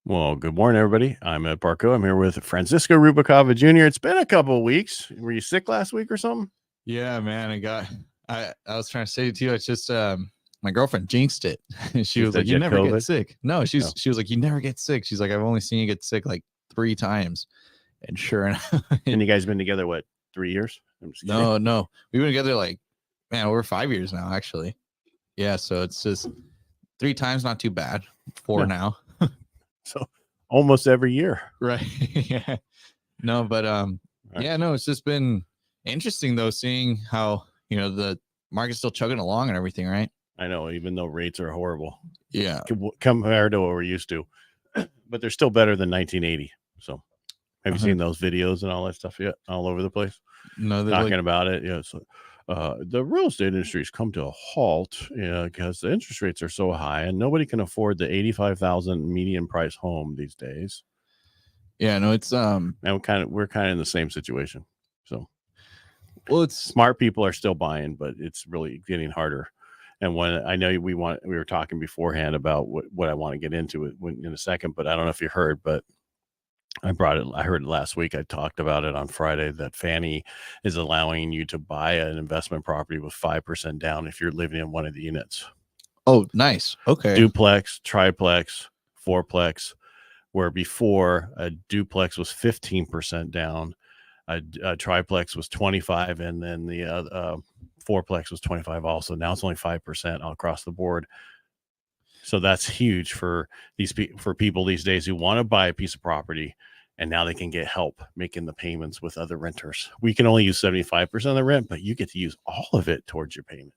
Well, good morning, everybody. I'm Ed Parcaut. I'm here with Francisco Rubalcava Jr. It's been a couple of weeks. Were you sick last week or something? Yeah, man. I was trying to say to you, it's just my girlfriend jinxed it. She was Said like, you "You had never get COVID? sick." No, No. she was like, "You never get sick." She's like, "I've only seen you get sick like 3 times." And sure enough, And you guys been together, what, 3 years? I'm just kidding. no, we've been together like, man, over 5 years now, actually. Yeah, so it's just 3 times, not too bad. Four Yeah. now, So almost every year. right? Yeah, no, but Right. yeah, no, it's just been interesting though, seeing how the market's still chugging along and everything, right? I know, even though rates are horrible Yeah. compared to what we're used to, but they're still better than 1980. So have you seen those videos and all that stuff yet? All over the place No, they're talking like, about it. Yeah. So the real estate industry has come to a halt because the interest rates are so high and nobody can afford the 85,000 median price home these days. yeah, no, it's And we're kind of in the same situation. So well, it's smart people are still buying, but it's really getting harder. And when I know we were talking beforehand about what I want to get into it in a second, but I don't know if you heard, but I heard it last week. I talked about it on Friday that Fannie is allowing you to buy an investment property with 5% down if you're living in one of the units. oh, nice. Okay. Duplex, triplex, fourplex, where before a duplex was 15% down, a triplex was 25, and then the fourplex was 25 also. Now it's only 5% all across the board. So that's huge for people these days who want to buy a piece of property, and now they can get help making the payments with other renters. We can only use 75% of the rent, but you get to use all of it towards your payment.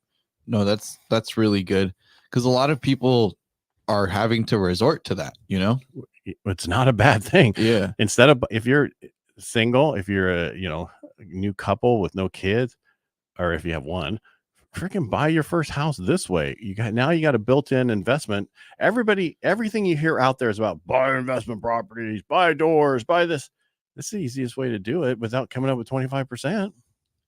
No, that's really good, because a lot of people are having to resort to that. It's not a bad thing. Yeah. Instead of, if you're single, if you're a new couple with no kids, or if you have one, freaking buy your first house this way. You got a built-in investment. Everything you hear out there is about buy investment properties, buy doors, buy this. This is the easiest way to do it without coming up with 25%.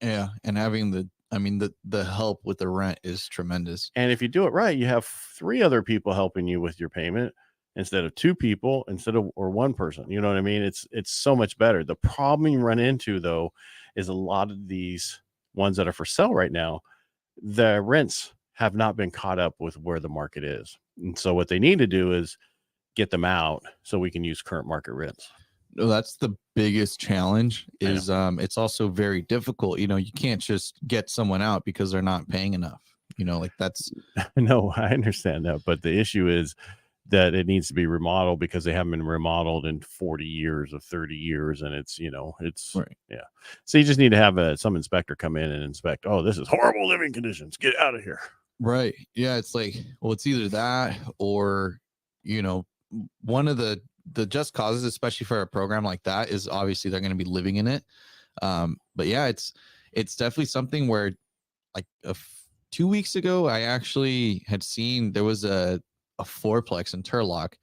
Yeah, and having the help with the rent is tremendous. And if you do it right, you have 3 other people helping you with your payment instead of 2 people, or 1 person. You know what I mean? It's so much better. The problem you run into though is a lot of these ones that are for sale right now, the rents have not been caught up with where the market is. And so what they need to do is get them out so we can use current market rents. No, that's the biggest challenge. Is it's also very difficult. You can't just get someone out because they're not paying enough. Like that's No, I understand that, but the issue is that it needs to be remodeled because they haven't been remodeled in 40 years or 30 years, and it's right. Yeah. So you just need to have some inspector come in and inspect. Oh, this is horrible living conditions. Get out of here. Right. Yeah, it's like, well, it's either that or one of the just causes, especially for a program like that, is obviously they're going to be living in it. But yeah, it's definitely something where, like 2 weeks ago, I actually had seen there was a fourplex in Turlock,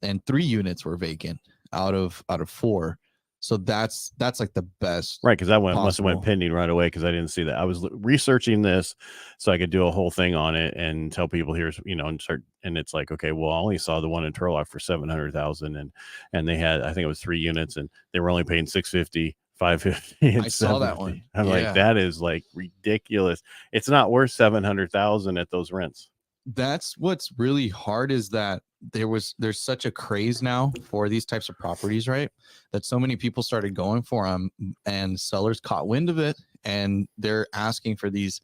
and 3 units were vacant out of 4. So that's like the best, right? Because that must have went pending right away, because I didn't see that. I was researching this so I could do a whole thing on it and tell people here's and it's like, okay, well, I only saw the one in Turlock for 700,000, and they had, I think it was 3 units, and they were only paying 650. 550. I saw that one. I'm like, that is like ridiculous. It's not worth 700,000 at those rents. That's what's really hard, is that there's such a craze now for these types of properties, right? That so many people started going for them, and sellers caught wind of it, and they're asking for these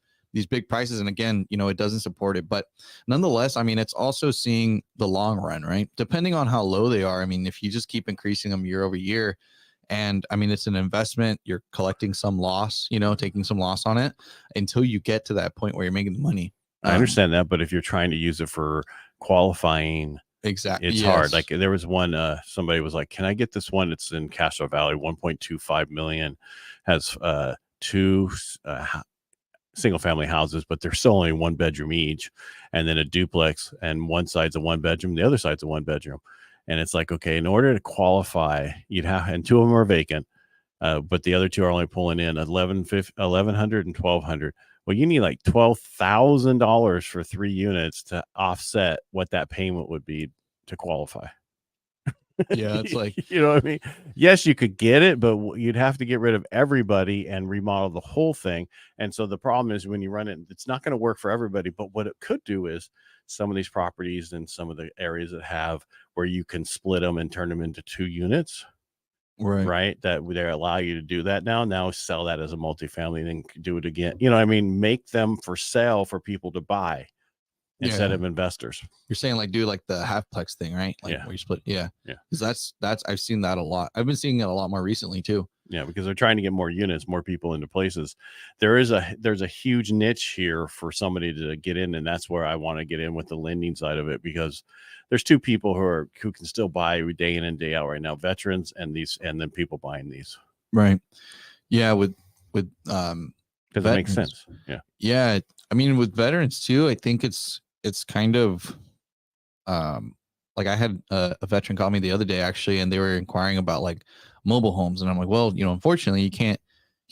big prices. And again, it doesn't support it. But nonetheless, it's also seeing the long run, right? Depending on how low they are. If you just keep increasing them year over year, and it's an investment, you're collecting some loss, taking some loss on it until you get to that point where you're making the money. I understand that, but if you're trying to use it for qualifying, exactly, it's hard. Like there was one, somebody was like, "Can I get this one? It's in Castro Valley, 1.25 million, has 2 single family houses, but they're still only 1 bedroom each, and then a duplex, and one side's a 1 bedroom, the other side's a 1 bedroom." And it's like, okay, in order to qualify, you'd have, and 2 of them are vacant, but the other 2 are only pulling in 1,100 and 1,200. Well, you need like $12,000 for 3 units to offset what that payment would be to qualify. Yeah, it's like, you know what I mean? Yes, you could get it, but you'd have to get rid of everybody and remodel the whole thing. And so the problem is when you run it, it's not going to work for everybody. But what it could do is some of these properties and some of the areas that have where you can split them and turn them into 2 units, right? That they allow you to do that now sell that as a multifamily and then do it again. You know what I mean? Make them for sale for people to buy instead of investors. You're saying like do like the halfplex thing, right? Like where you split. Yeah. Because that's I've seen that a lot. I've been seeing it a lot more recently too. Yeah, because they're trying to get more units, more people into places. There's a huge niche here for somebody to get in, and that's where I want to get in with the lending side of it, because there's 2 people who can still buy day in and day out right now: veterans and then people buying these. Right. Yeah. With because it makes sense. Yeah. Yeah. I mean, with veterans too, I think it's kind of like I had a veteran call me the other day actually, and they were inquiring about like mobile homes, and I'm like, well, unfortunately you can't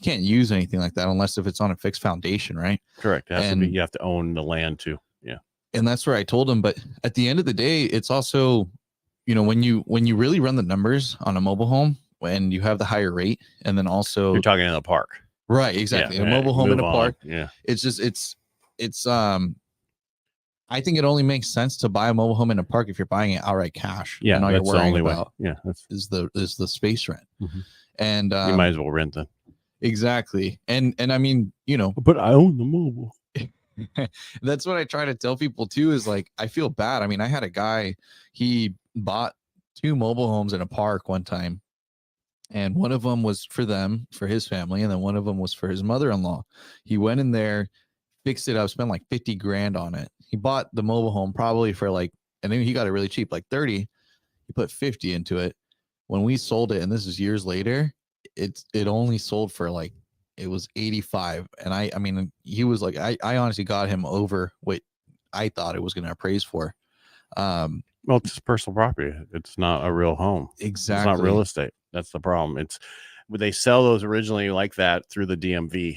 use anything like that unless if it's on a fixed foundation, right? Correct. It has to be, you have to own the land too. Yeah. And that's where I told them, but at the end of the day, it's also, when you really run the numbers on a mobile home, when you have the higher rate, and then also you're talking in the park. Right, exactly. A mobile home in a park. Yeah. It's just it's I think it only makes sense to buy a mobile home in a park if you're buying it outright cash. Yeah, and all that's you're worrying the only about way. Yeah, is the space rent. And you might as well rent them. Exactly. And I mean, but I own the mobile. That's what I try to tell people too, is like, I feel bad. I mean, I had a guy, he bought 2 mobile homes in a park one time, and one of them was for his family, and then one of them was for his mother-in-law. He went in there, fixed it up, spent like 50 grand on it. He bought the mobile home probably for like, and then he got it really cheap, like 30. He put 50 into it. When we sold it, and this is years later, it only sold for like, it was 85. And I mean, he was like, I honestly got him over what I thought it was going to appraise for. Well, it's just personal property. It's not a real home. Exactly. It's not real estate. That's the problem. They sell those originally like that through the DMV.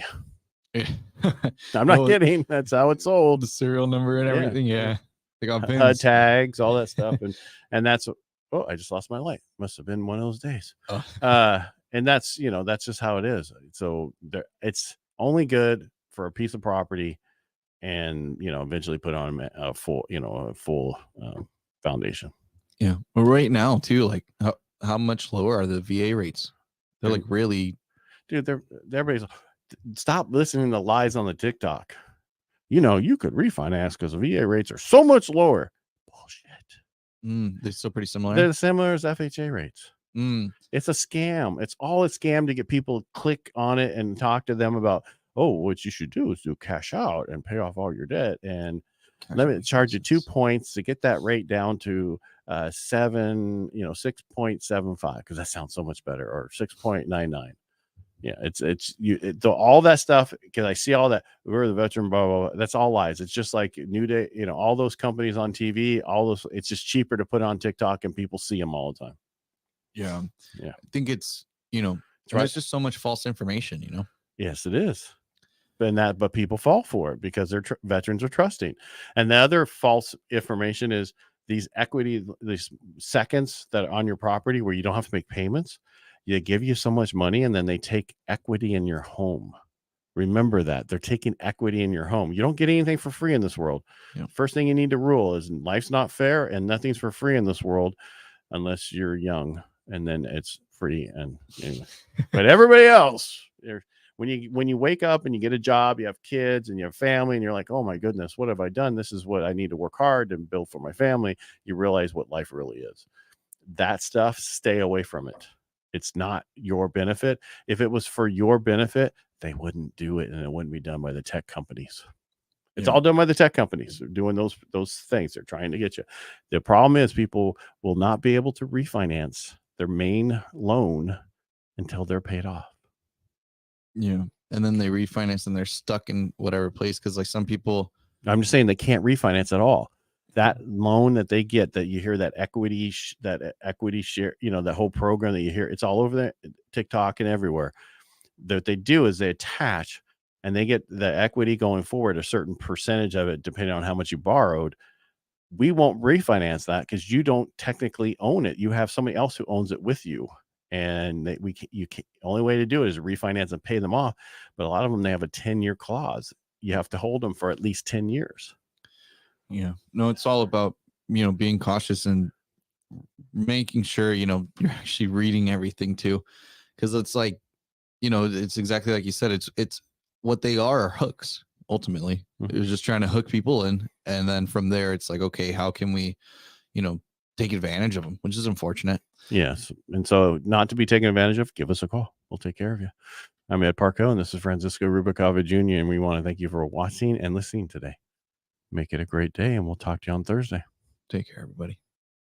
I'm not kidding. That's how it's sold. The serial number and everything. Yeah. They got HUD tags, all that stuff. And that's, oh, I just lost my light. Must have been one of those days. And that's, that's just how it is. So it's only good for a piece of property, and, eventually put on a full foundation. Yeah. Well, right now too, like how much lower are the VA rates? They're like really, dude, everybody's, stop listening to lies on the TikTok. You could refinance because the VA rates are so much lower. Bullshit. They're still pretty similar. They're similar as FHA rates. It's a scam. It's all a scam to get people to click on it and talk to them about, oh, what you should do is do cash out and pay off all your debt, and let me charge you 2 points to get that rate down to 6.75, because that sounds so much better, or 6.99. Yeah, all that stuff, because I see all that. We're the veteran, blah, blah, blah. That's all lies. It's just like New Day, all those companies on TV, all those. It's just cheaper to put on TikTok, and people see them all the time. Yeah. I think it's there's just so much false information. Yes, it is. But people fall for it because their veterans are trusting. And the other false information is these seconds that are on your property where you don't have to make payments. They give you so much money, and then they take equity in your home. Remember that. They're taking equity in your home. You don't get anything for free in this world. First thing you need to rule is life's not fair, and nothing's for free in this world unless you're young, and then it's free. And anyway. But everybody else, when you wake up and you get a job, you have kids and you have family, and you're like, oh my goodness, what have I done? This is what I need to work hard and build for my family. You realize what life really is. That stuff, stay away from it. It's not your benefit. If it was for your benefit, they wouldn't do it, and it wouldn't be done by the tech companies. It's all done by the tech companies. They're doing those things. They're trying to get you. The problem is people will not be able to refinance their main loan until they're paid off. Yeah. And then they refinance and they're stuck in whatever place. Because like some people, I'm just saying they can't refinance at all. That loan that they get, that you hear that equity share, that whole program that you hear, it's all over the TikTok and everywhere. What they do is they attach, and they get the equity going forward, a certain percentage of it, depending on how much you borrowed. we won't refinance that because you don't technically own it. You have somebody else who owns it with you. And only way to do it is refinance and pay them off. But a lot of them, they have a 10-year clause. You have to hold them for at least 10 years. Yeah, no, it's all about, being cautious and making sure, you're actually reading everything too. Cause it's like, it's exactly like you said, it's what they are hooks. Ultimately, it was just trying to hook people in. And then from there, it's like, okay, how can we, take advantage of them, which is unfortunate. Yes. And so not to be taken advantage of, give us a call. We'll take care of you. I'm Ed Parcaut, and this is Francisco Rubalcava Jr., and we want to thank you for watching and listening today. Make it a great day, and we'll talk to you on Thursday. Take care, everybody.